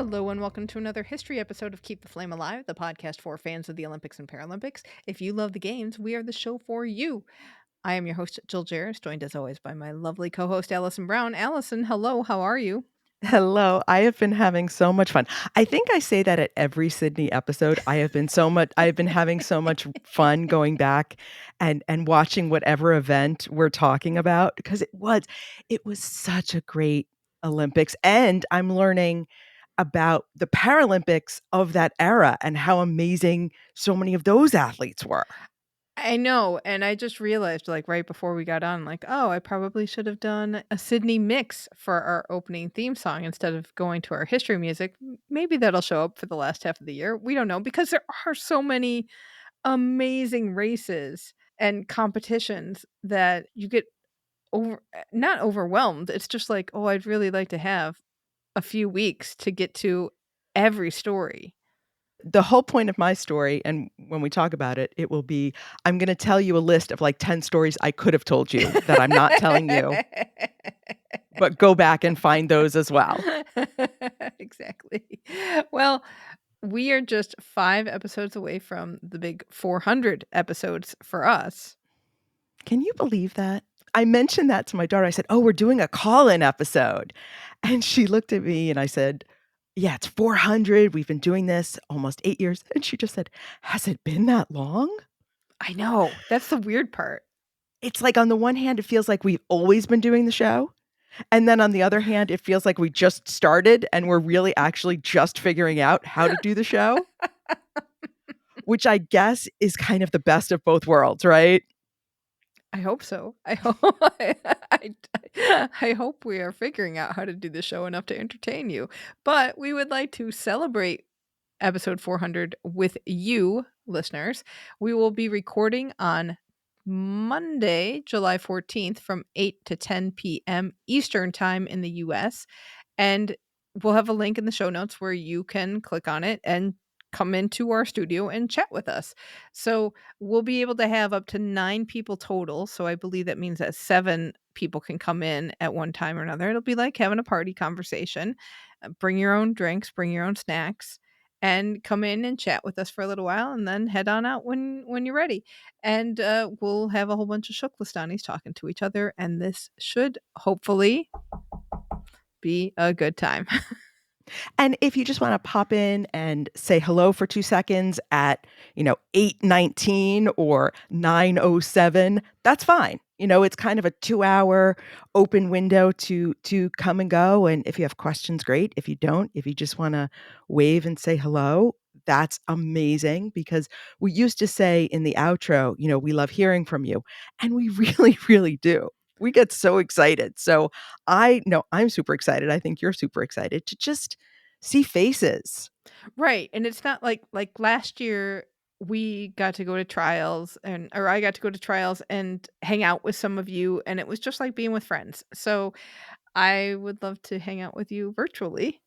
Hello and welcome to another history episode of Keep the Flame Alive, the podcast for fans of the Olympics and Paralympics. If you love the games, we are the show for you. I am your host, Jill Jaracz, joined as always by my lovely co-host, Alison Bruijn. Alison, hello, how are you? Hello. I have been having so much fun. I think I say that at every Sydney episode. I've been having so much fun going back and watching whatever event we're talking about because it was such a great Olympics, and I'm learning about the Paralympics of that era and how amazing so many of those athletes were. I know, and I just realized, right before we got on, I probably should have done a Sydney mix for our opening theme song instead of going to our history music. Maybe that'll show up for the last half of the year. We don't know because there are so many amazing races and competitions that you get not overwhelmed. It's just like, oh, I'd really like to have a few weeks to get to every story. The whole point of my story, and when we talk about it, it will be I'm going to tell you a list of like 10 stories I could have told you that I'm not telling you, but go back and find those as well. Exactly. Well, we are just 5 episodes away from the big 400 episodes for us. Can you believe that? I mentioned that to my daughter. I said, "Oh, we're doing a call-in episode." And she looked at me and I said, "Yeah, it's 400. We've been doing this almost 8 years." And she just said, "Has it been that long?" I know. That's the weird part. It's like on the one hand, it feels like we've always been doing the show. And then on the other hand, it feels like we just started and we're really actually just figuring out how to do the show, which I guess is kind of the best of both worlds, right? I hope so. I hope I hope we are figuring out how to do the show enough to entertain you. But we would like to celebrate episode 400 with you, listeners. We will be recording on Monday, July 14th from 8 to 10 p.m. Eastern Time in the US. And we'll have a link in the show notes where you can click on it and come into our studio and chat with us. So we'll be able to have up to 9 people total. So I believe that means that 7 people can come in at one time or another. It'll be like having a party conversation. Bring your own drinks, bring your own snacks, and come in and chat with us for a little while, and then head on out when you're ready. And we'll have a whole bunch of Shuklistanis talking to each other, and this should hopefully be a good time. And if you just want to pop in and say hello for 2 seconds at, 8:19 or 9:07, that's fine. It's kind of a 2-hour open window to come and go, and if you have questions, great. If you don't, if you just wanna wave and say hello, that's amazing because we used to say in the outro, "We love hearing from you," and we really, really do. We get so excited. So I know I'm super excited. I think you're super excited to just see faces. Right, and it's not like last year we got to go to trials or I got to go to trials and hang out with some of you, and it was just like being with friends. So I would love to hang out with you virtually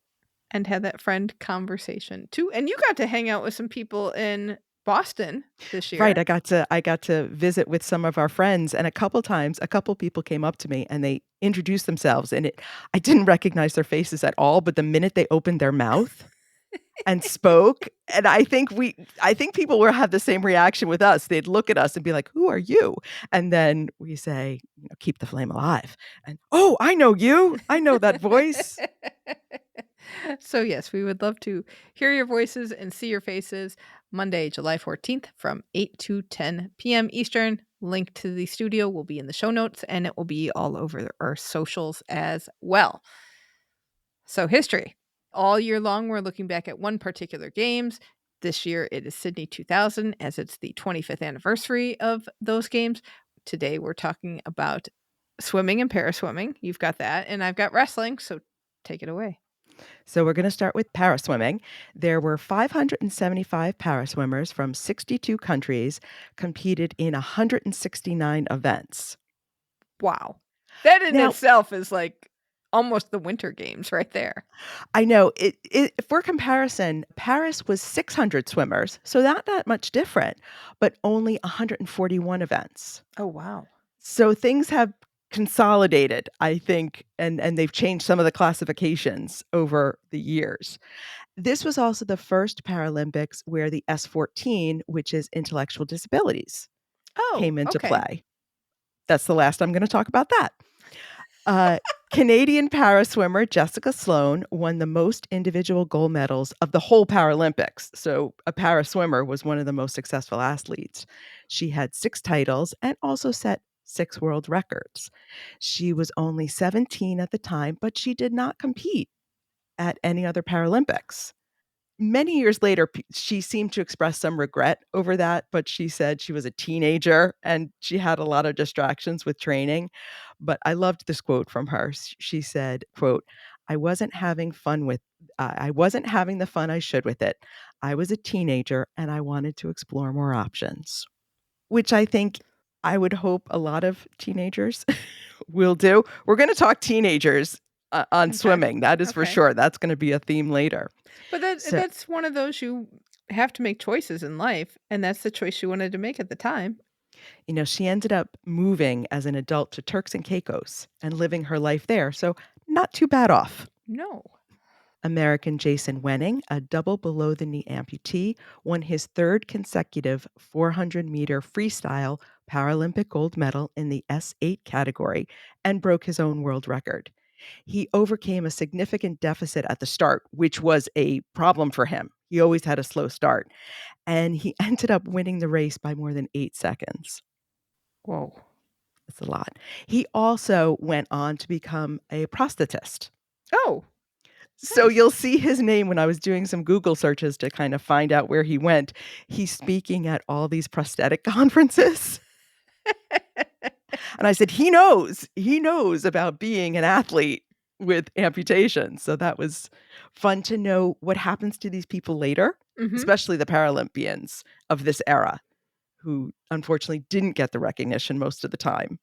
and have that friend conversation too. And you got to hang out with some people in Boston this Right, year. I got to visit with some of our friends, and a couple times, a couple people came up to me and they introduced themselves, and I didn't recognize their faces at all, but the minute they opened their mouth and spoke, and I think people will have the same reaction with us. They'd look at us and be like, "Who are you?" And then we say, "Keep the flame alive." And, "Oh, I know you. I know that voice." So yes, we would love to hear your voices and see your faces Monday, July 14th from 8 to 10 p.m. Eastern. Link to the studio will be in the show notes, and it will be all over our socials as well. So history. All year long, we're looking back at one particular games. This year it is Sydney 2000 as it's the 25th anniversary of those games. Today we're talking about swimming and paraswimming. You've got that, and I've got wrestling, so take it away. So we're going to start with paraswimming. There were 575 paraswimmers from 62 countries competed in 169 events. Wow. That in Now, itself is like almost the winter games right there. I know for comparison, Paris was 600 swimmers, so not that much different, but only 141 events. Oh, wow. So things have consolidated, I think, and they've changed some of the classifications over the years. This was also the first Paralympics where the S14, which is intellectual disabilities, Oh, came into okay. play. That's the last I'm going to talk about that. Uh, Canadian paraswimmer Jessica Sloan won the most individual gold medals of the whole Paralympics. So, a paraswimmer was one of the most successful athletes. She had 6 titles and also set 6 world records. She was only 17 at the time, but she did not compete at any other Paralympics. Many years later, she seemed to express some regret over that, but she said she was a teenager and she had a lot of distractions with training. But I loved this quote from her. She said, quote, I wasn't having the fun I should with it. I was a teenager and I wanted to explore more options," which I think I would hope a lot of teenagers will do. We're going to talk teenagers on Okay. swimming. That is for Okay. sure. That's going to be a theme later. But So, that's one of those you have to make choices in life, and that's the choice she wanted to make at the time. she ended up moving as an adult to Turks and Caicos and living her life there. So, not too bad off. No. American Jason Wenning, a double below the knee amputee, won his 3rd consecutive 400-meter freestyle Paralympic gold medal in the S8 category and broke his own world record. He overcame a significant deficit at the start, which was a problem for him. He always had a slow start, and he ended up winning the race by more than 8 seconds. Whoa. That's a lot. He also went on to become a prosthetist. Oh, So nice. you'll see his name when I was doing some Google searches to kind of find out where he went. He's speaking at all these prosthetic conferences. And I said, he knows about being an athlete with amputation. So that was fun to know what happens to these people later, Mhm. especially the Paralympians of this era, who unfortunately didn't get the recognition most of the time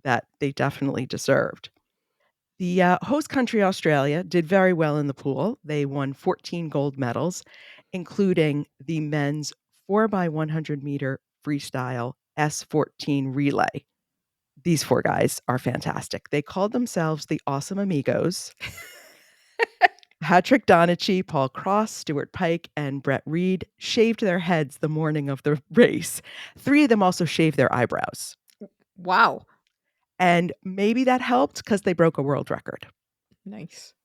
that they definitely deserved. The host country, Australia, did very well in the pool. They won 14 gold medals, including the men's 4x100-meter freestyle S14 relay. These 4 guys are fantastic. They called themselves the Awesome Amigos. Patrick Donachie, Paul Cross, Stuart Pike, and Brett Reed shaved their heads the morning of the race. 3 of them also shaved their eyebrows. Wow. And maybe that helped because they broke a world record. Nice.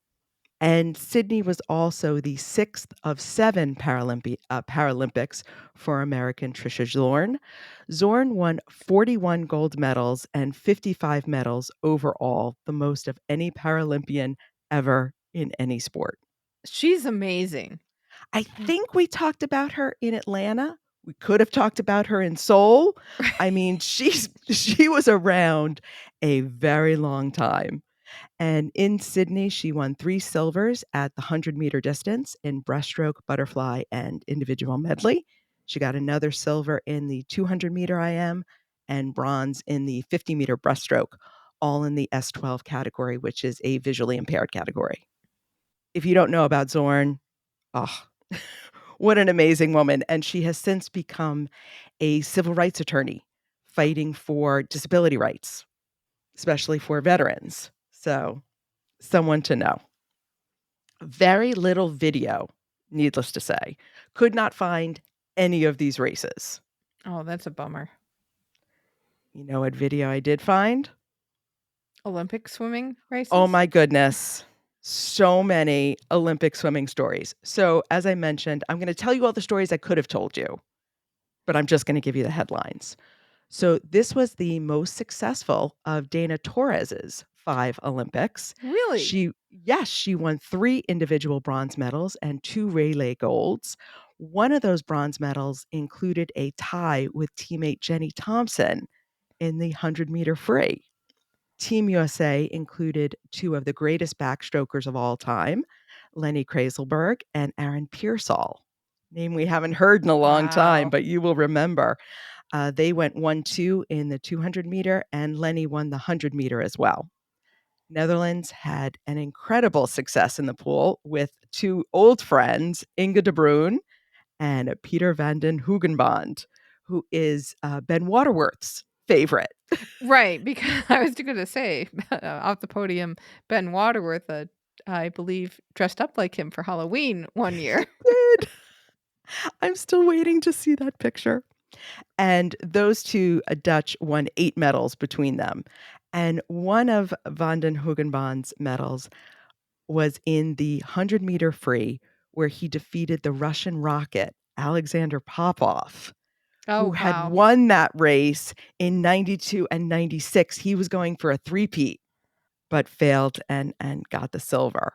And Sydney was also the 6th of 7 Paralympics for American Trisha Zorn. Zorn won 41 gold medals and 55 medals overall, the most of any Paralympian ever in any sport. She's amazing. I think we talked about her in Atlanta. We could have talked about her in Seoul. I mean, she was around a very long time. And in Sydney, she won 3 silvers at the 100-meter distance in breaststroke, butterfly, and individual medley. She got another silver in the 200-meter IM and bronze in the 50-meter breaststroke, all in the S12 category, which is a visually impaired category. If you don't know about Zorn, oh, what an amazing woman. And she has since become a civil rights attorney fighting for disability rights, especially for veterans. So, someone to know. Very little video, needless to say. Could not find any of these races. Oh, that's a bummer. You know what video I did find? Olympic swimming Oh races? my goodness. So many Olympic swimming stories. So, as I mentioned, I'm going to tell you all the stories I could have told you, but I'm just going to give you the headlines. So, this was the most successful of Dana Torres's 5 Olympics. Really? Yes, she won 3 individual bronze medals and 2 relay golds. One of those bronze medals included a tie with teammate Jenny Thompson in the 100-meter free. Team USA included 2 of the greatest backstrokers of all time, Lenny Krayzelberg and Aaron Pearsall. Name we haven't heard in a long time, Wow. but you will remember. They went 1-2 in the 200-meter, and Lenny won the 100-meter as well. Netherlands had an incredible success in the pool with 2 old friends, Inge de Bruijn and Pieter van den Hoogenband, who is Ben Waterworth's favorite. Right, because I was gonna say, off the podium, Ben Waterworth, I believe, dressed up like him for Halloween one He year. did. I'm still waiting to see that picture. And those two Dutch won 8 medals between them. And one of Van den Hoogenband's medals was in the 100-meter free, where he defeated the Russian rocket, Alexander Popov, who Oh, had wow. won that race in '92 and '96. He was going for a three-peat, but failed and got the silver.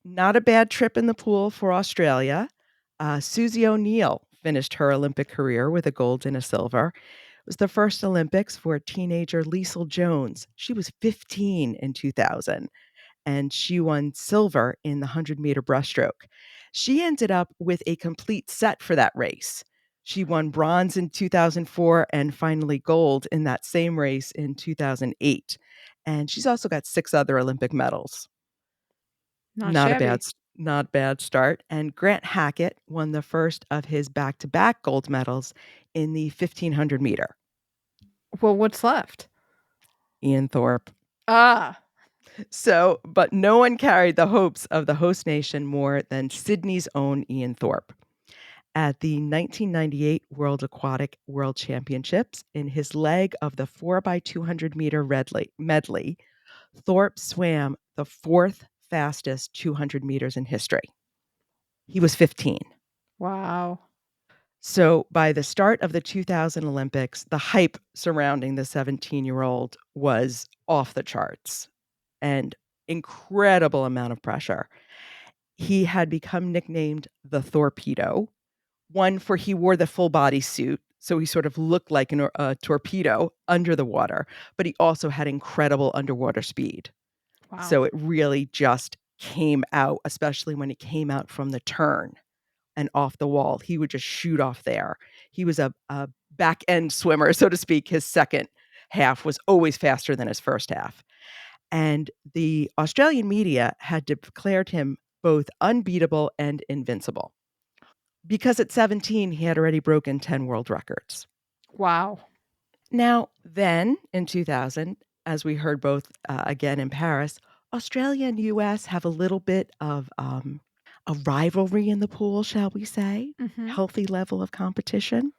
Not a bad trip in the pool for Australia. Susie O'Neill finished her Olympic career with a gold and a silver. It was the first Olympics for teenager Liesl Jones. She was 15 in 2000, and she won silver in the 100-meter breaststroke. She ended up with a complete set for that race. She won bronze in 2004 and finally gold in that same race in 2008. And she's also got 6 other Olympic medals. Not Not a shabby. not bad start, and Grant Hackett won the first of his back-to-back gold medals in the 1,500 meter. Well, what's left? Ian Thorpe. Ah. So, but no one carried the hopes of the host nation more than Sydney's own Ian Thorpe. At the 1998 World Aquatic World Championships, in his leg of the 4x200-meter medley, Thorpe swam the 4th fastest 200 meters in history. He was 15. Wow. So by the start of the 2000 Olympics, the hype surrounding the 17-year-old was off the charts and incredible amount of pressure. He had become nicknamed the Thorpedo, one for he wore the full body suit, so he sort of looked like a torpedo under the water, but he also had incredible underwater speed. Wow. So it really just came out, especially when it came out from the turn and off the wall. He would just shoot off there. He was a back end swimmer, so to speak. His second half was always faster than his first half. And the Australian media had declared him both unbeatable and invincible because at 17, he had already broken 10 world records. Wow. Now, then in 2000, as we heard both again in Paris, Australia and US have a little bit of a rivalry in the pool, shall we say? Mhm. Healthy level of competition.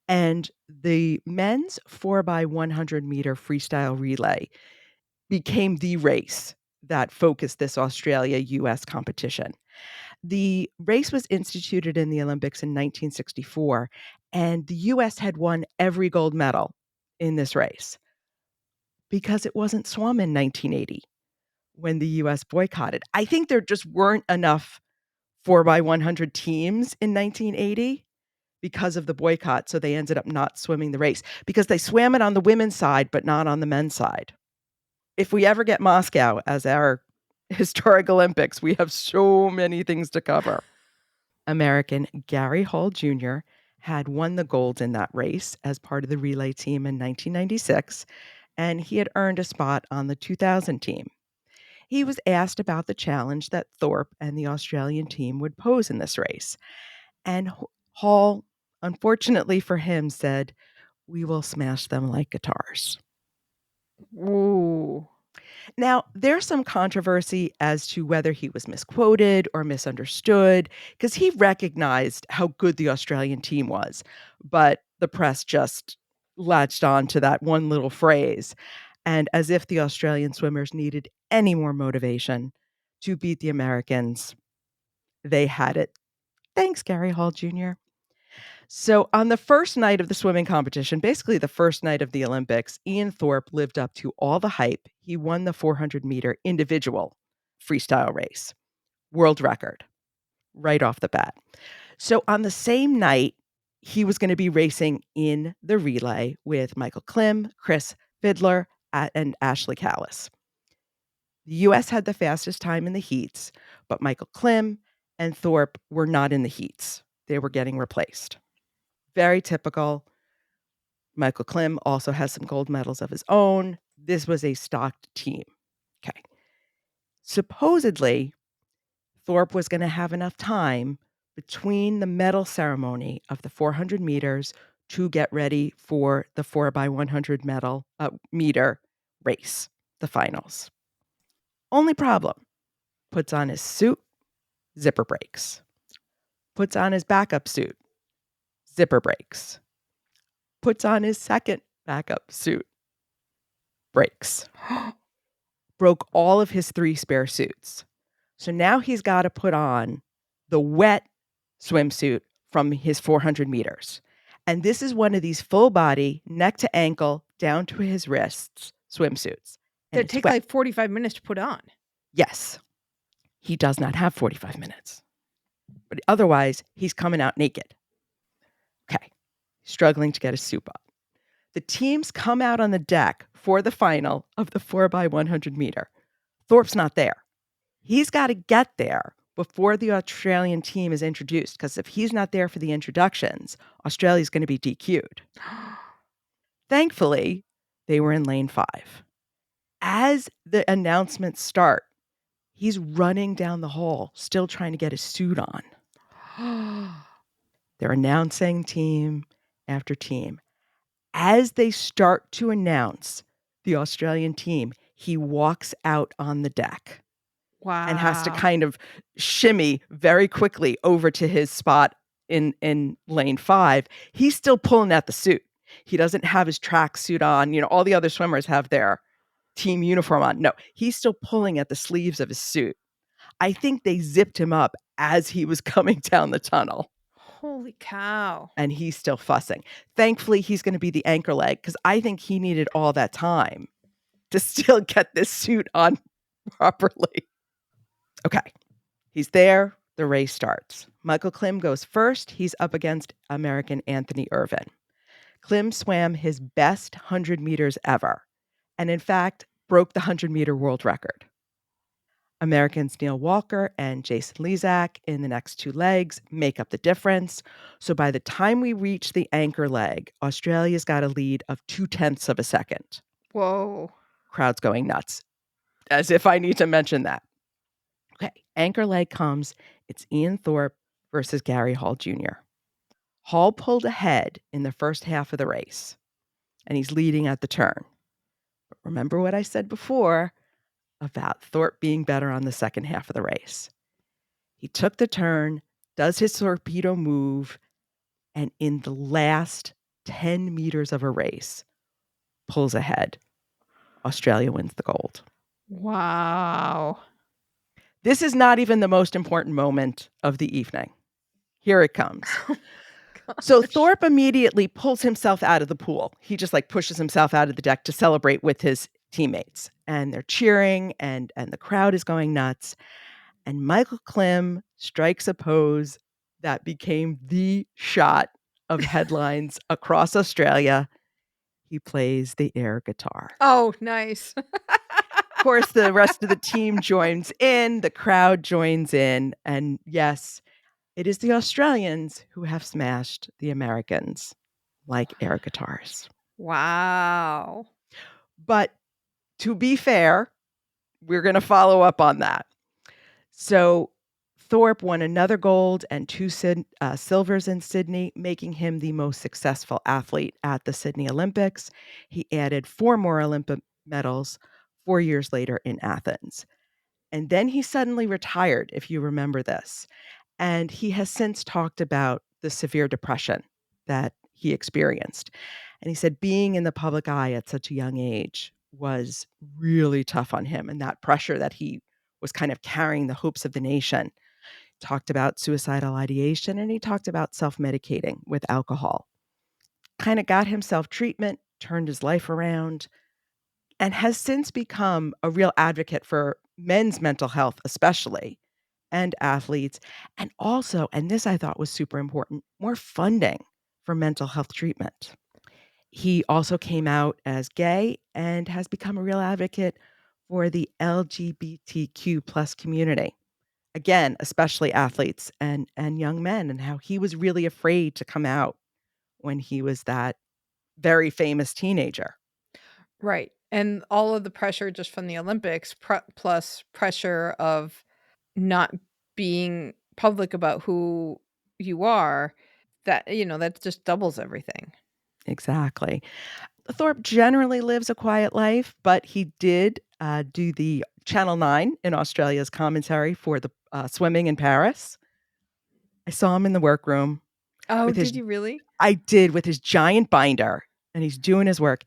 And the men's 4x100-meter freestyle relay became the race that focused this Australia US competition. The race was instituted in the Olympics in 1964, and the US had won every gold medal in this race because it wasn't swum in 1980 when the US boycotted. I think there just weren't enough 4x100 teams in 1980 because of the boycott, so they ended up not swimming the race because they swam it on the women's side, but not on the men's side. If we ever get Moscow as our historic Olympics, we have so many things to cover. American Gary Hall Jr. had won the gold in that race as part of the relay team in 1996, and he had earned a spot on the 2000 team. He was asked about the challenge that Thorpe and the Australian team would pose in this race. And Hall, unfortunately for him, said, "We will smash them like guitars." Ooh. Now, there's some controversy as to whether he was misquoted or misunderstood because he recognized how good the Australian team was, but the press just latched on to that one little phrase. And as if the Australian swimmers needed any more motivation to beat the Americans, they had it. Thanks, Gary Hall Jr. So, on the first night of the swimming competition, basically the first night of the Olympics, Ian Thorpe lived up to all the hype. He won the 400-meter individual freestyle race, world record, right off the bat. So, on the same night, he was going to be racing in the relay with Michael Klim, Chris Fidler, and Ashley Callis. The US had the fastest time in the heats, but Michael Klim and Thorpe were not in the heats. They were getting replaced. Very typical. Michael Klim also has some gold medals of his own. This was a stocked team. Okay. Supposedly, Thorpe was going to have enough time between the medal ceremony of the 400 meters to get ready for the 4x100 meter race, the finals. Only problem, puts on his suit, zipper breaks. Puts on his backup suit, zipper breaks. Puts on his second backup suit, breaks. Broke all of his 3 spare suits. So now he's got to put on the wet swimsuit from his 400 meters. And this is one of these full body, neck to ankle, down to his wrists swimsuits. And That take wet. like 45 minutes to put on. Yes. He does not have 45 minutes. But otherwise, he's coming out naked. Okay. Struggling to get his suit on. The teams come out on the deck for the final of the 4x100 meter. Thorpe's not there. He's got to get there before the Australian team is introduced, because if he's not there for the introductions, Australia's going to be DQ'd. Thankfully, they were in lane 5. As the announcements start, he's running down the hall, still trying to get his suit on. They're announcing team after team. As they start to announce the Australian team, he walks out on the deck. Wow. And has to kind of shimmy very quickly over to his spot in lane 5. He's still pulling at the suit. He doesn't have his track suit on. You know, all the other swimmers have their team uniform on. No, he's still pulling at the sleeves of his suit. I think they zipped him up as he was coming down the tunnel. Holy cow. And he's still fussing. Thankfully, he's going to be the anchor leg, because I think he needed all that time to still get this suit on properly. Okay, he's there. The race starts. Michael Klim goes first. He's up against American Anthony Irvin. Klim swam his best 100 meters ever, and in fact, broke the 100-meter world record. Americans Neil Walker and Jason Lezak in the next 2 legs make up the difference. So by the time we reach the anchor leg, Australia's got a lead of 0.2 of a second. Whoa. Crowd's going nuts, as if I need to mention that. Okay, anchor leg comes. It's Ian Thorpe versus Gary Hall Jr. Hall pulled ahead in the first half of the race, and he's leading at the turn. But remember what I said before about Thorpe being better on the second half of the race. He took the turn, does his Thorpedo move, and in the last 10 meters of a race, pulls ahead. Australia wins the gold. Wow. This is not even the most important moment of the evening. Here it comes. So Thorpe immediately pulls himself out of the pool. He just pushes himself out of the deck to celebrate with his teammates. And they're cheering, and the crowd is going nuts. And Michael Klim strikes a pose that became the shot of headlines across Australia. He plays the air guitar. Oh, nice. Of course, the rest of the team joins in, the crowd joins in, and yes, it is the Australians who have smashed the Americans like air guitars. Wow. But to be fair, we're going to follow up on that. So Thorpe won another gold and 2 silvers in Sydney, making him the most successful athlete at the Sydney Olympics. He added 4 more Olympic medals 4 years later in Athens. And then he suddenly retired, if you remember this. And he has since talked about the severe depression that he experienced. And he said being in the public eye at such a young age was really tough on him, and that pressure that he was kind of carrying the hopes of the nation. Talked about suicidal ideation, and he talked about self-medicating with alcohol. Kind of got himself treatment, turned his life around, and has since become a real advocate for men's mental health, especially, and athletes. And also, and this I thought was super important, more funding for mental health treatment. He also came out as gay and has become a real advocate for the LGBTQ plus community. Again, especially athletes and young men, and how he was really afraid to come out when he was that very famous teenager. Right. And all of the pressure just from the Olympics, plus pressure of not being public about who you are, that just doubles everything. Exactly. Thorpe generally lives a quiet life, but he did do the Channel 9 in Australia's commentary for the swimming in Paris. I saw him in the workroom Oh, with his did you really? I did, with his giant binder, and he's doing his work.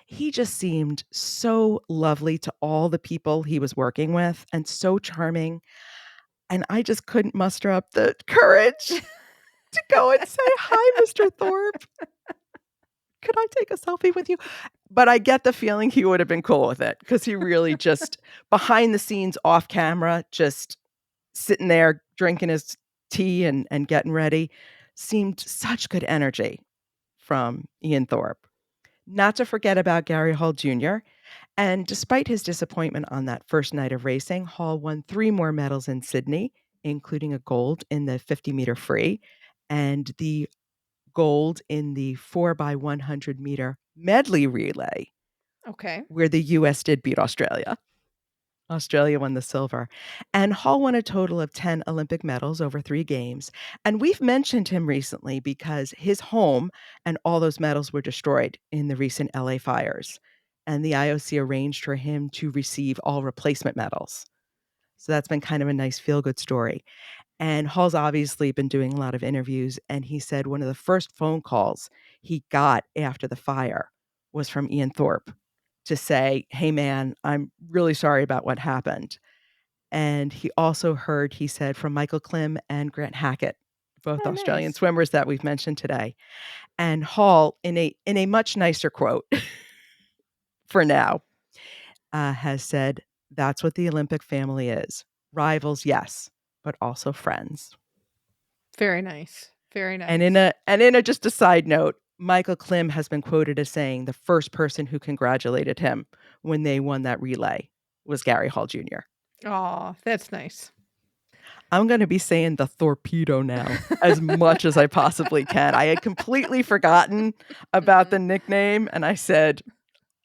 He just seemed so lovely to all the people he was working with and so charming, and I just couldn't muster up the courage to go and say, "Hi, Mr. Thorpe. Could I take a selfie with you?" But I get the feeling he would have been cool with it because he really just behind the scenes, off camera, just sitting there drinking his tea and getting ready, seemed such good energy from Ian Thorpe. Not to forget about Gary Hall Jr. And despite his disappointment on that first night of racing, Hall won 3 more medals in Sydney, including a gold in the 50-meter free and the gold in the 4 by 100-meter medley relay, Okay. where the US did beat Australia. Australia won the silver. And Hall won a total of 10 Olympic medals over 3 games. And we've mentioned him recently because his home and all those medals were destroyed in the recent LA fires. And the IOC arranged for him to receive all replacement medals. So that's been kind of a nice feel good story. And Hall's obviously been doing a lot of interviews. And he said one of the first phone calls he got after the fire was from Ian Thorpe to say, "Hey, man, I'm really sorry about what happened." And he also heard, he said, from Michael Klim and Grant Hackett, both Oh, Australian nice. swimmers that we've mentioned today. And Hall, in a much nicer quote for now, has said, "That's what the Olympic family is. Rivals, yes, but also friends." Very nice. Very And nice. in a just a side note, Michael Klim has been quoted as saying the first person who congratulated him when they won that relay was Gary Hall Jr. Oh, that's nice. I'm gonna be saying the Thorpedo now as much as I possibly can. I had completely forgotten about the Mhm. nickname, and I said,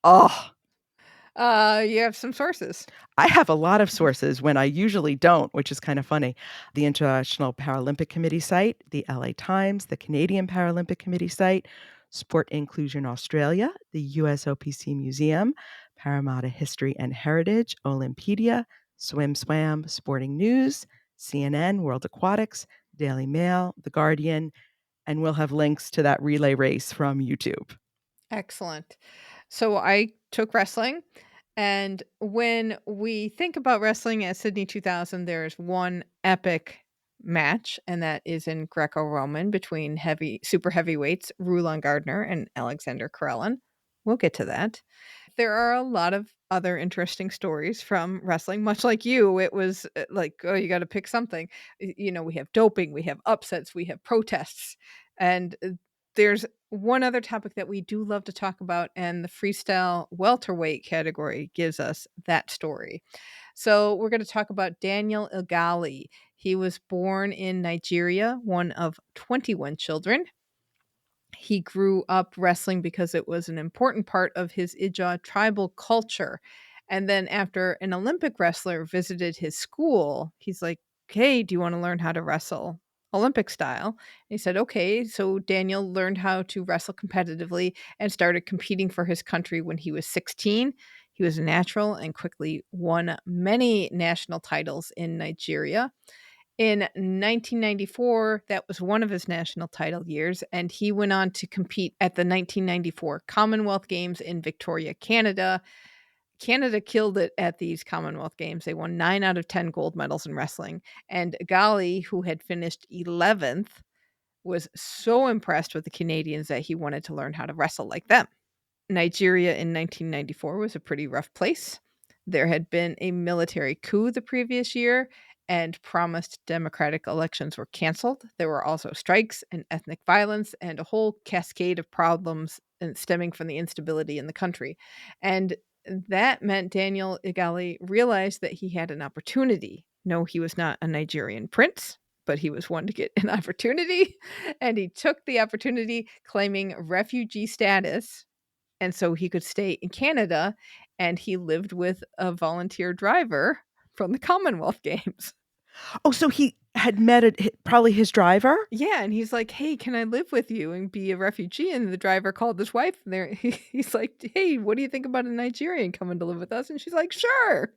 "Oh, You have some sources. I have a lot of sources when I usually don't," which is kind of funny. The International Paralympic Committee site, the LA Times, the Canadian Paralympic Committee site, Sport Inclusion Australia, the USOPC Museum, Parramatta History and Heritage, Olympedia, Swim Swam, Sporting News, CNN, World Aquatics, Daily Mail, The Guardian, and we'll have links to that relay race from YouTube. Excellent. So I took wrestling, and when we think about wrestling at Sydney 2000, there's one epic match, and that is in Greco-Roman between super heavyweights Rulon Gardner and Alexander Karelin. We'll get to that. There are a lot of other interesting stories from wrestling, much like you. It was like, oh, you got to pick something. We have doping, we have upsets, we have protests. And there's one other topic that we do love to talk about, and the freestyle welterweight category gives us that story. So we're going to talk about Daniel Igali. He was born in Nigeria, one of 21 children. He grew up wrestling because it was an important part of his Ija tribal culture. And then after an Olympic wrestler visited his school, he's like, "Hey, do you want to learn how to wrestle Olympic style?" And he said, "Okay." So Daniel learned how to wrestle competitively and started competing for his country when he was 16. He was a natural and quickly won many national titles in Nigeria. In 1994, that was one of his national title years, and he went on to compete at the 1994 Commonwealth Games in Victoria, Canada. Canada killed it at these Commonwealth Games. They won 9 out of 10 gold medals in wrestling. And Gali, who had finished 11th, was so impressed with the Canadians that he wanted to learn how to wrestle like them. Nigeria in 1994 was a pretty rough place. There had been a military coup the previous year, and promised democratic elections were canceled. There were also strikes and ethnic violence and a whole cascade of problems stemming from the instability in the country. And that meant Daniel Igali realized that he had an opportunity. No, he was not a Nigerian prince, but he was one to get an opportunity. And he took the opportunity, claiming refugee status, and so he could stay in Canada, and he lived with a volunteer driver from the Commonwealth Games. Oh, so had met probably his driver? Yeah, and he's like, "Hey, can I live with you and be a refugee?" And the driver called his wife, and there he's like, "Hey, what do you think about a Nigerian coming to live with us?" And she's like, "Sure."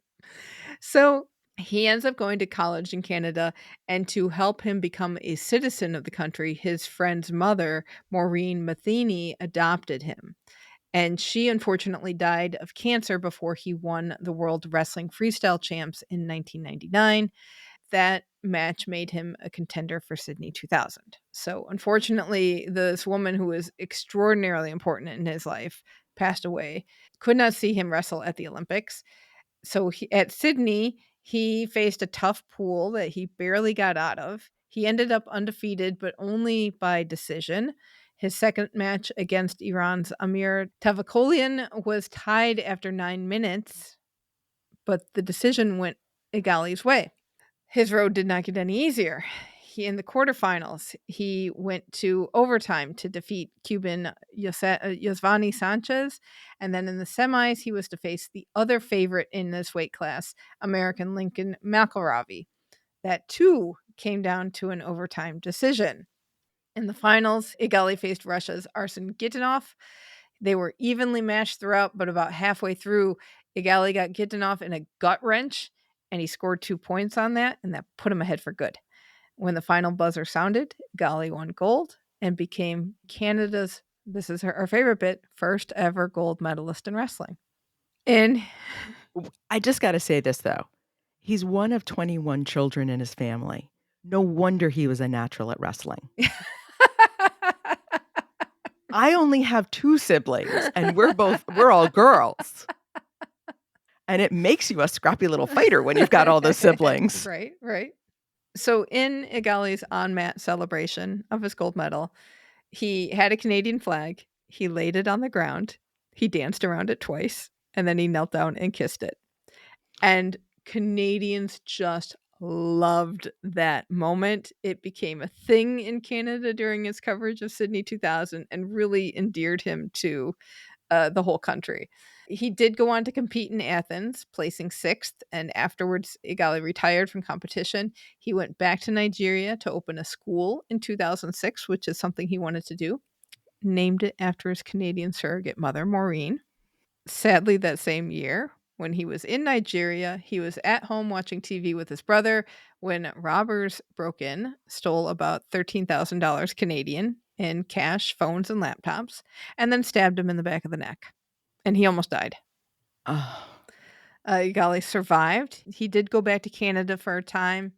So he ends up going to college in Canada, and to help him become a citizen of the country, his friend's mother, Maureen Matheny, adopted him. And she unfortunately died of cancer before he won the World Wrestling Freestyle Champs in 1999. That match made him a contender for Sydney 2000. So unfortunately, this woman who was extraordinarily important in his life passed away. Could not see him wrestle at the Olympics. So at Sydney, he faced a tough pool that he barely got out of. He ended up undefeated, but only by decision. His second match against Iran's Amir Tavakolian was tied after 9 minutes, but the decision went Igali's way. His road did not get any easier. In the quarterfinals, he went to overtime to defeat Cuban Yosvani Sanchez. And then in the semis, he was to face the other favorite in this weight class, American Lincoln McElravy. That too came down to an overtime decision. In the finals, Igali faced Russia's Arsen Gitanov. They were evenly matched throughout, but about halfway through, Igali got Gitanov in a gut wrench, and he scored 2 points on that, and that put him ahead for good. When the final buzzer sounded, Igali won gold and became Canada's, this is our favorite bit, first ever gold medalist in wrestling. And I just got to say this, though. He's one of 21 children in his family. No wonder he was a natural at wrestling. I only have 2 siblings, and we're all girls. And it makes you a scrappy little fighter when you've got all those siblings. Right, right. So in Igali's on-mat celebration of his gold medal, he had a Canadian flag. He laid it on the ground. He danced around it twice, and then he knelt down and kissed it. And Canadians just loved that moment. It became a thing in Canada during his coverage of Sydney 2000 and really endeared him to the whole country. He did go on to compete in Athens, placing 6th, and afterwards Igali retired from competition. He went back to Nigeria to open a school in 2006, which is something he wanted to do. Named it after his Canadian surrogate mother, Maureen. Sadly, that same year, when he was in Nigeria, he was at home watching TV with his brother when robbers broke in, stole about $13,000 Canadian in cash, phones, and laptops, and then stabbed him in the back of the neck. And he almost died. Oh. Igali survived. He did go back to Canada for a time.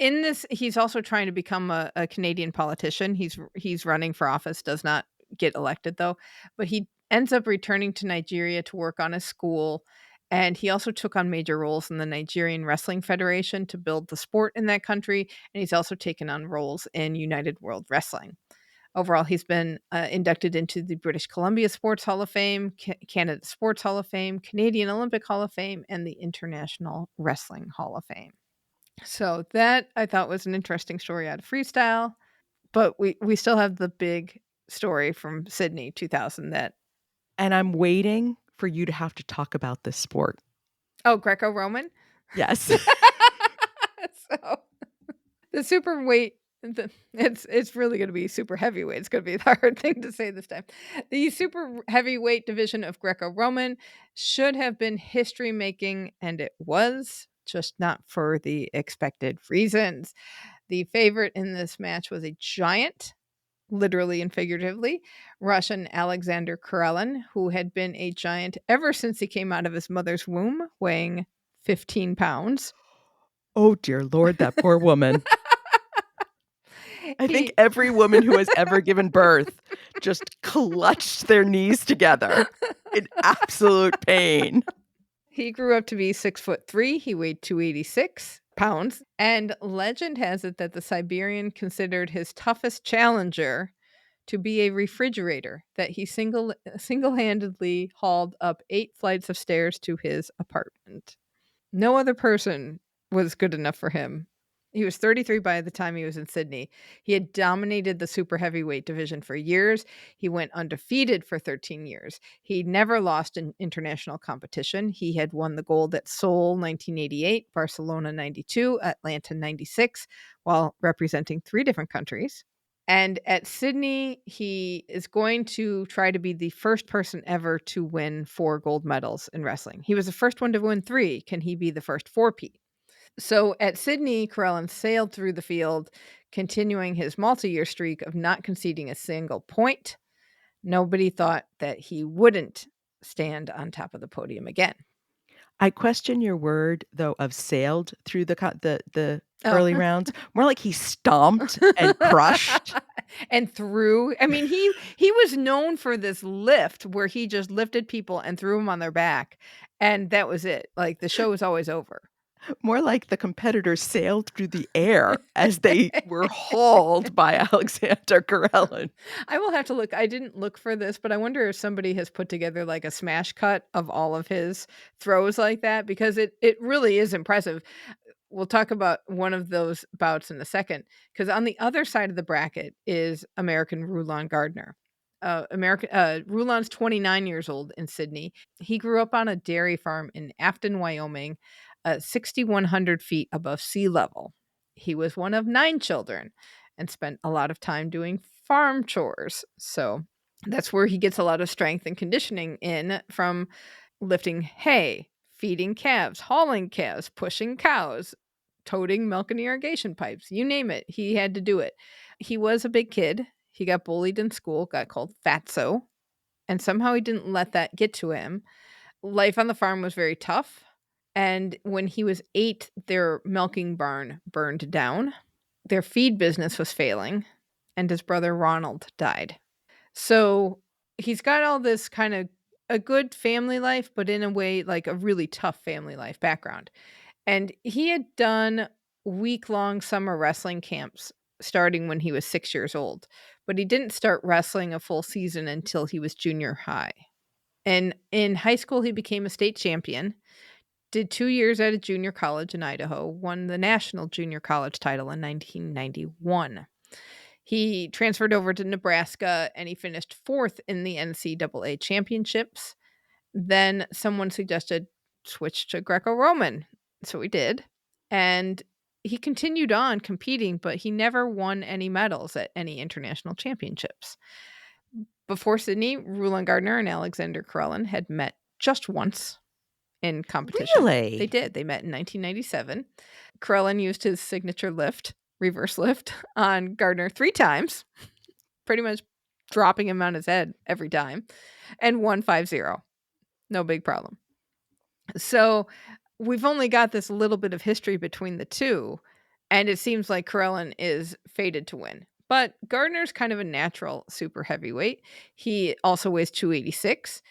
In this, he's also trying to become a Canadian politician. He's running for office, does not get elected though, but he ends up returning to Nigeria to work on a school. And he also took on major roles in the Nigerian Wrestling Federation to build the sport in that country. And he's also taken on roles in United World Wrestling. Overall, he's been inducted into the British Columbia Sports Hall of Fame, Canada Sports Hall of Fame, Canadian Olympic Hall of Fame, and the International Wrestling Hall of Fame. So that I thought was an interesting story out of freestyle, but we still have the big story from Sydney 2000 that. And I'm waiting for you to have to talk about this sport. Oh, Greco-Roman? Yes. So the super weight, it's really going to be super heavyweight. It's going to be the hard thing to say this time. The super heavyweight division of Greco-Roman should have been history making, and it was, just not for the expected reasons. The favorite in this match was a giant, literally and figuratively, Russian Alexander Karelin, who had been a giant ever since he came out of his mother's womb, weighing 15 pounds. Oh, dear Lord, that poor woman. I think He every woman who has ever given birth just clutched their knees together in absolute pain. He grew up to be 6'3". He weighed 286 pounds. And legend has it that the Siberian considered his toughest challenger to be a refrigerator, that he single-handedly hauled up 8 flights of stairs to his apartment. No other person was good enough for him. He was 33 by the time he was in Sydney. He had dominated the super heavyweight division for years. He went undefeated for 13 years. He never lost in international competition. He had won the gold at Seoul 1988, Barcelona 92, Atlanta 96, while representing 3 different countries. And at Sydney, he is going to try to be the first person ever to win 4 gold medals in wrestling. He was the first one to win 3. Can he be the first 4P? So at Sydney, Karelin sailed through the field, continuing his multi-year streak of not conceding a single point. Nobody thought that he wouldn't stand on top of the podium again. I question your word, though, of sailed through the Oh. early rounds. More like he stomped and crushed. And threw. I mean, he was known for this lift where he just lifted people and threw them on their back, and that was it. Like, the show was always over. More like the competitors sailed through the air as they were hauled by Alexander Karelin. I will have to look. I didn't look for this, but I wonder if somebody has put together like a smash cut of all of his throws like that, because it really is impressive. We'll talk about one of those bouts in a second, because on the other side of the bracket is American Rulon Gardner. Rulon's 29 years old in Sydney. He grew up on a dairy farm in Afton, Wyoming, 6,100 feet above sea level. He was one of 9 children and spent a lot of time doing farm chores. So that's where he gets a lot of strength and conditioning in, from lifting hay, feeding calves, hauling calves, pushing cows, toting milk and irrigation pipes. You name it, he had to do it. He was a big kid. He got bullied in school, got called fatso, and somehow he didn't let that get to him. Life on the farm was very tough, and when he was 8, their milking barn burned down. Their feed business was failing, and his brother Ronald died. So he's got all this kind of a good family life, but in a way, like a really tough family life background. And he had done week-long summer wrestling camps starting when he was 6 years old, but he didn't start wrestling a full season until he was junior high. And in high school, he became a state champion, did 2 years at a junior college in Idaho, won the national junior college title in 1991. He transferred over to Nebraska and he finished 4th in the NCAA championships. Then someone suggested switch to Greco-Roman. So he did. And he continued on competing, but he never won any medals at any international championships. Before Sydney, Rulon Gardner and Alexander Karelin had met just once in competition. They Really? did. They met in 1997. Karelin used his signature lift, reverse lift, on Gardner 3 times, pretty much dropping him on his head every time, and won 5-0. No big problem. So we've only got this little bit of history between the two, and it seems like Karelin is fated to win. But Gardner's kind of a natural super heavyweight. He also weighs 286.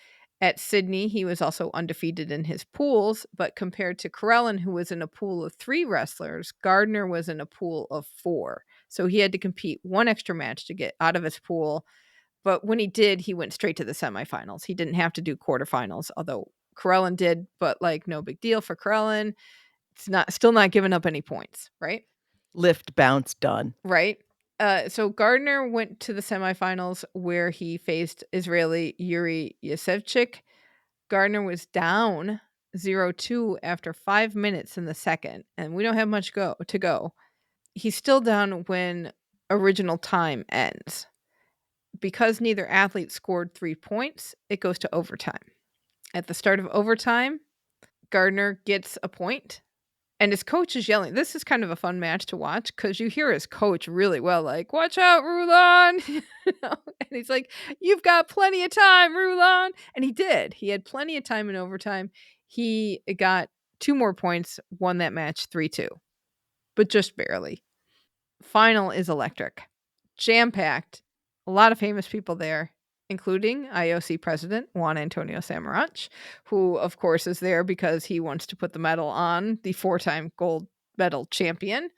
At Sydney, he was also undefeated in his pools, but compared to Karelin, who was in a pool of 3 wrestlers, Gardner was in a pool of 4. So he had to compete 1 extra match to get out of his pool. But when he did, he went straight to the semifinals. He didn't have to do quarterfinals, although Karelin did, but like no big deal for Karelin. It's still not giving up any points, right? Lift, bounce, done. Right. So Gardner went to the semifinals where he faced Israeli Yuri Yasevchik. Gardner was down 0-2 after 5 minutes in the second, and we don't have much to go. He's still down when original time ends. Because neither athlete scored 3 points, it goes to overtime. At the start of overtime, Gardner gets a point, and his coach is yelling. This is kind of a fun match to watch because you hear his coach really well, like, "Watch out, Rulon!" And he's like, "You've got plenty of time, Rulon!" And he did. He had plenty of time in overtime. He got 2 more points, won that match 3-2, but just barely. Final is electric, jam-packed, a lot of famous people there, including IOC president Juan Antonio Samaranch, who of course is there because he wants to put the medal on the 4-time gold medal champion.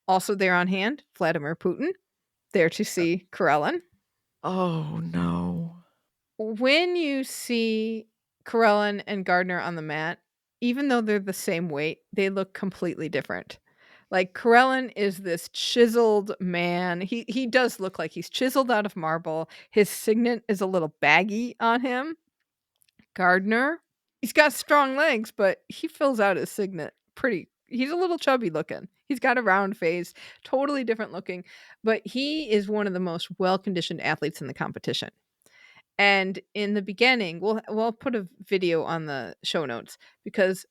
Also there on hand, Vladimir Putin, there to see Karelin. Oh, no. When you see Karelin and Gardner on the mat, even though they're the same weight, they look completely different. Like, Karelin is this chiseled man. He does look like he's chiseled out of marble. His signet is a little baggy on him. Gardner, he's got strong legs, but he fills out his signet pretty. He's a little chubby looking. He's got a round face, totally different looking, but he is one of the most well-conditioned athletes in the competition. And in the beginning, we'll put a video on the show notes because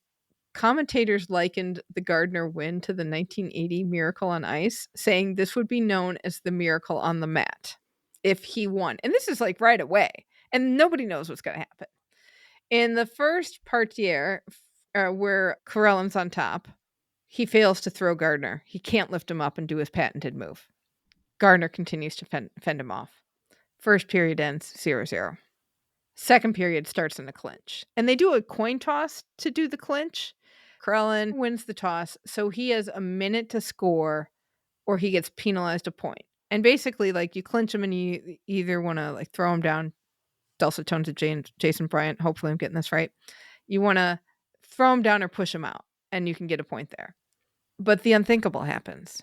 commentators likened the Gardner win to the 1980 Miracle on Ice, saying this would be known as the Miracle on the Mat if he won. And this is like right away, and nobody knows what's going to happen. In the first parterre, where Karelin's on top, he fails to throw Gardner. He can't lift him up and do his patented move. Gardner continues to fend him off. First period ends 0-0. Second period starts in a clinch. And they do a coin toss to do the clinch. Karelin wins the toss, so he has a minute to score or he gets penalized a point. And basically, like, you clinch him and you either want to like throw him down, dulcet tones of Jason Bryant. Hopefully I'm getting this right. You want to throw him down or push him out, and you can get a point there. But the unthinkable happens.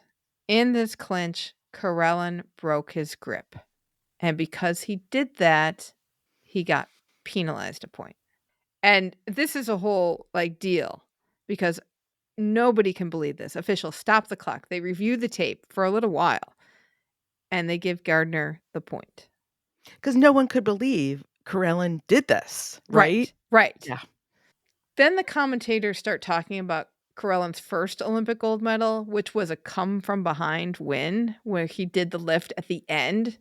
In this clinch, Karelin broke his grip. And because he did that, he got penalized a point. And this is a whole like deal because nobody can believe this. Officials stop the clock. They review the tape for a little while and they give Gardner the point. Because no one could believe Karelin did this, right? Right. Yeah. Then the commentators start talking about Karelin's first Olympic gold medal, which was a come from behind win where he did the lift at the end.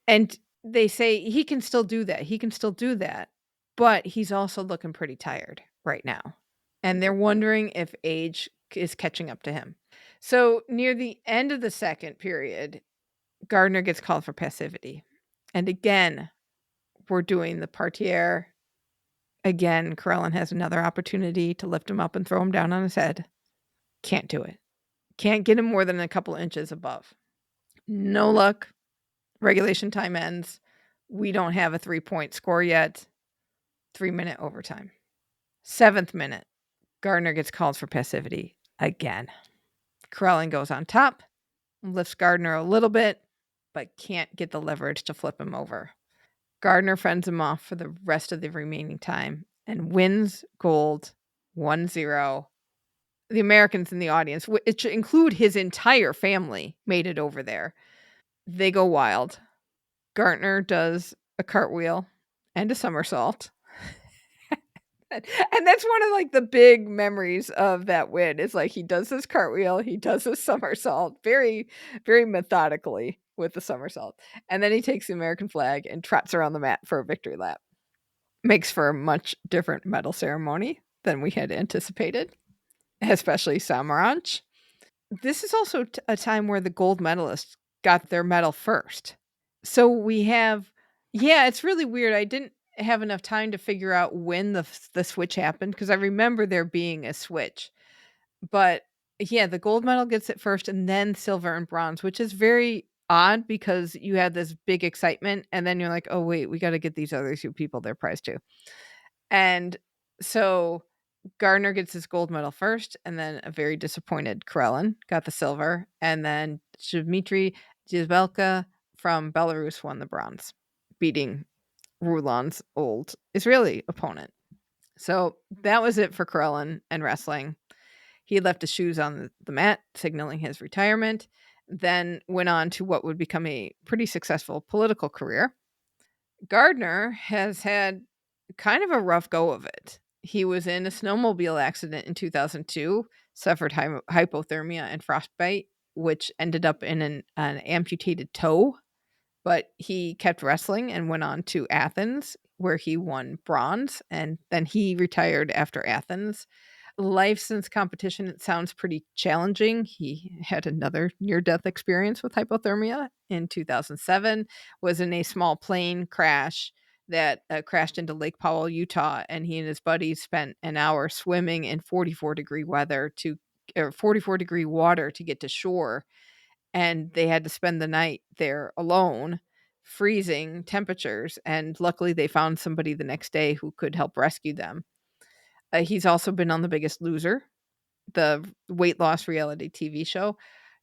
And they say he can still do that. He can still do that. But he's also looking pretty tired right now. And they're wondering if age is catching up to him. So near the end of the second period, Gardner gets called for passivity. And again, we're doing the parterre. Again, Karelin has another opportunity to lift him up and throw him down on his head. Can't do it. Can't get him more than a couple inches above. No luck. Regulation time ends. We don't have a 3-point score yet. 3-minute overtime. 7th minute. Gardner gets called for passivity again. Karelin goes on top, lifts Gardner a little bit, but can't get the leverage to flip him over. Gardner fends him off for the rest of the remaining time and wins gold 1-0. The Americans in the audience, which include his entire family, made it over there. They go wild. Gardner does a cartwheel and a somersault. And that's one of like the big memories of that win. It's like he does this cartwheel, he does this somersault very, very methodically with the somersault. And then he takes the American flag and trots around the mat for a victory lap. Makes for a much different medal ceremony than we had anticipated, especially Samaranch. This is also a time where the gold medalists got their medal first. So we have, yeah, it's really weird. I didn't have enough time to figure out when the switch happened because I remember there being a switch. But yeah, the gold medal gets it first and then silver and bronze, which is very odd because you had this big excitement and then you're like, oh, wait, we got to get these other two people their prize too. And so Gardner gets his gold medal first, and then a very disappointed Karelin got the silver, and then Dmitry Jezbelka from Belarus won the bronze, beating Rulon's old Israeli opponent. So that was it for Karelin and wrestling. He left his shoes on the mat, signaling his retirement, then went on to what would become a pretty successful political career. Gardner has had kind of a rough go of it. He was in a snowmobile accident in 2002, suffered hypothermia and frostbite, which ended up in an amputated toe. But he kept wrestling and went on to Athens, where he won bronze, and then he retired after Athens. Life since competition, it sounds pretty challenging. He had another near-death experience with hypothermia in 2007, was in a small plane crash that crashed into Lake Powell, Utah, and he and his buddies spent an hour swimming in 44-degree weather or 44-degree water to get to shore, and they had to spend the night there alone, freezing temperatures, and luckily they found somebody the next day who could help rescue them. He's also been on The Biggest Loser. the weight loss reality TV show,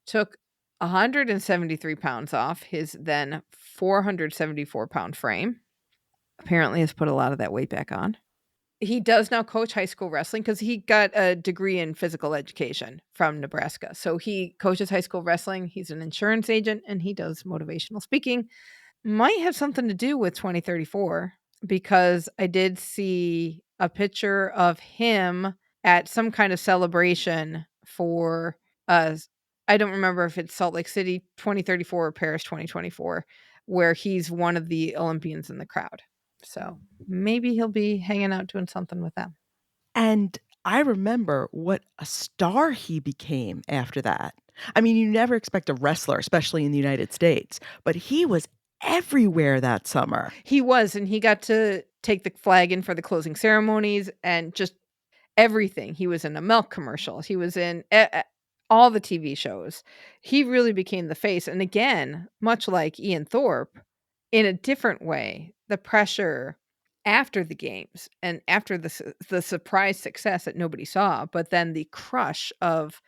took 173 pounds off his then 474-pound frame. Apparently has put a lot of that weight back on. He does now coach high school wrestling because he got a degree in physical education from Nebraska. So he coaches high school wrestling. He's an insurance agent and he does motivational speaking. Might have something to do with 2034 because I did see a picture of him at some kind of celebration for I don't remember if it's Salt Lake City 2034 or Paris 2024, where he's one of the Olympians in the crowd. So maybe he'll be hanging out doing something with them. And I remember what a star he became after that. I mean, you never expect a wrestler, especially in the United States, but he was everywhere that summer. He was, and he got to take the flag in for the closing ceremonies and just everything. He was in a milk commercial. He was in all the TV shows. He really became the face. And again, much like Ian Thorpe, in a different way, the pressure after the games and after the surprise success that nobody saw, but then the crush of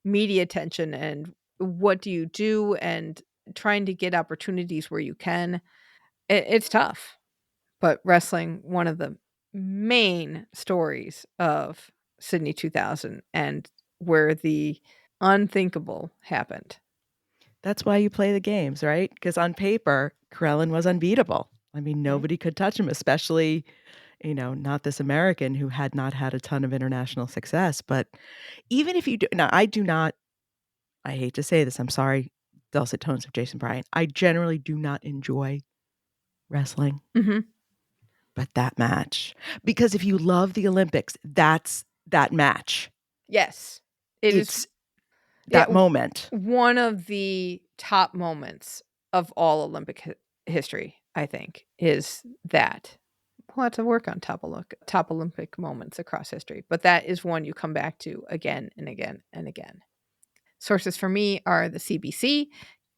media attention and what do you do and trying to get opportunities where you can. It's tough. But wrestling, one of the main stories of Sydney 2000 and where the unthinkable happened. That's why you play the games, right? Because on paper, Karelin was unbeatable. I mean, nobody could touch him, especially, not this American who had not had a ton of international success. But even if you do, now I do not, I hate to say this, I'm sorry, dulcet tones of Jason Bruijn. I generally do not enjoy wrestling. Mhm. But that match, because if you love the Olympics, that's that match. Yes. It is It's yeah, that moment. one of the top moments of all Olympic history, I think, is that. We'll have to work on top Olympic moments across history, but that is one you come back to again and again and again. Sources for me are the CBC,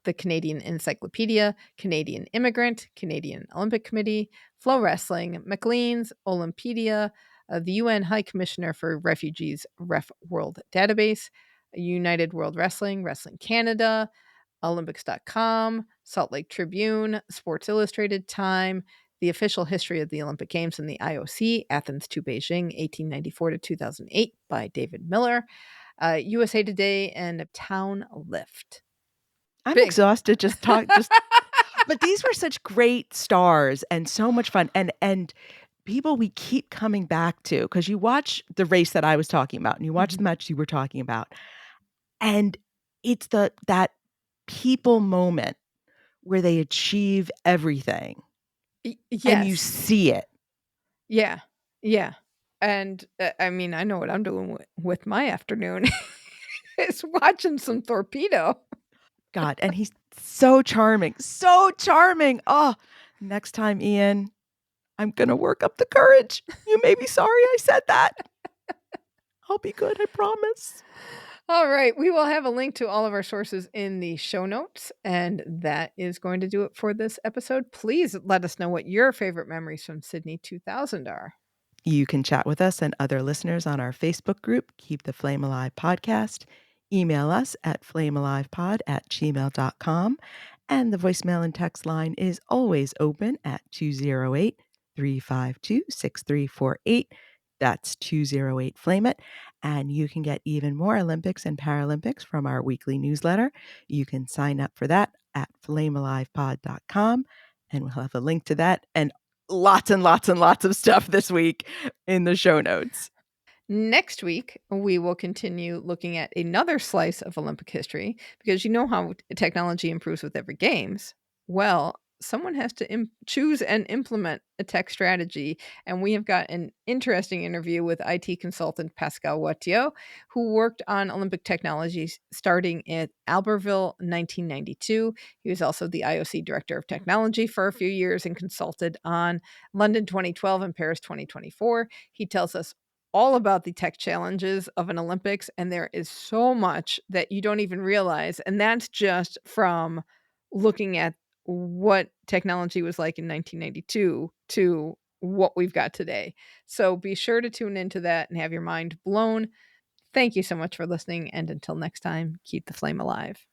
the Canadian Encyclopedia, Canadian Immigrant, Canadian Olympic Committee, Flow Wrestling, Maclean's, Olympedia, the UN High Commissioner for Refugees Ref World Database, United World Wrestling, Wrestling Canada, Olympics.com, Salt Lake Tribune, Sports Illustrated, Time, the official history of the Olympic Games and the IOC, Athens to Beijing, 1894 to 2008 by David Miller, USA Today, and Town Lift. I'm Big. exhausted just but these were such great stars and so much fun and people we keep coming back to because you watch the race that I was talking about and you watch the match you were talking about, and it's that people moment where they achieve everything and you Yes. see it. Yeah. Yeah. And I mean, I know what I'm doing with my afternoon is watching some Thorpedo. God, and he's so charming, so charming. Oh, next time, Ian, I'm gonna work up the courage. You may be sorry I said that. I'll be good, I promise. All right. We will have a link to all of our sources in the show notes. And that is going to do it for this episode. Please let us know what your favorite memories from Sydney 2000 are. You can chat with us and other listeners on our Facebook group, Keep the Flame Alive Podcast. Email us at flamealivepod@gmail.com. And the voicemail and text line is always open at 208-352-6348. That's 208-FLAME-IT. And you can get even more Olympics and Paralympics from our weekly newsletter. You can sign up for that at flamealivepod.com. And we'll have a link to that and lots and lots and lots of stuff this week in the show notes. Next week, we will continue looking at another slice of Olympic history because you know how technology improves with every games. Well, someone has to choose and implement a tech strategy. And we have got an interesting interview with IT consultant Pascal Wattiot, who worked on Olympic technologies starting at Albertville 1992. He was also the IOC director of technology for a few years and consulted on London 2012 and Paris 2024. He tells us all about the tech challenges of an Olympics, and there is so much that you don't even realize. And that's just from looking at what technology was like in 1992 to what we've got today. So be sure to tune into that and have your mind blown. Thank you so much for listening, and until next time, keep the flame alive.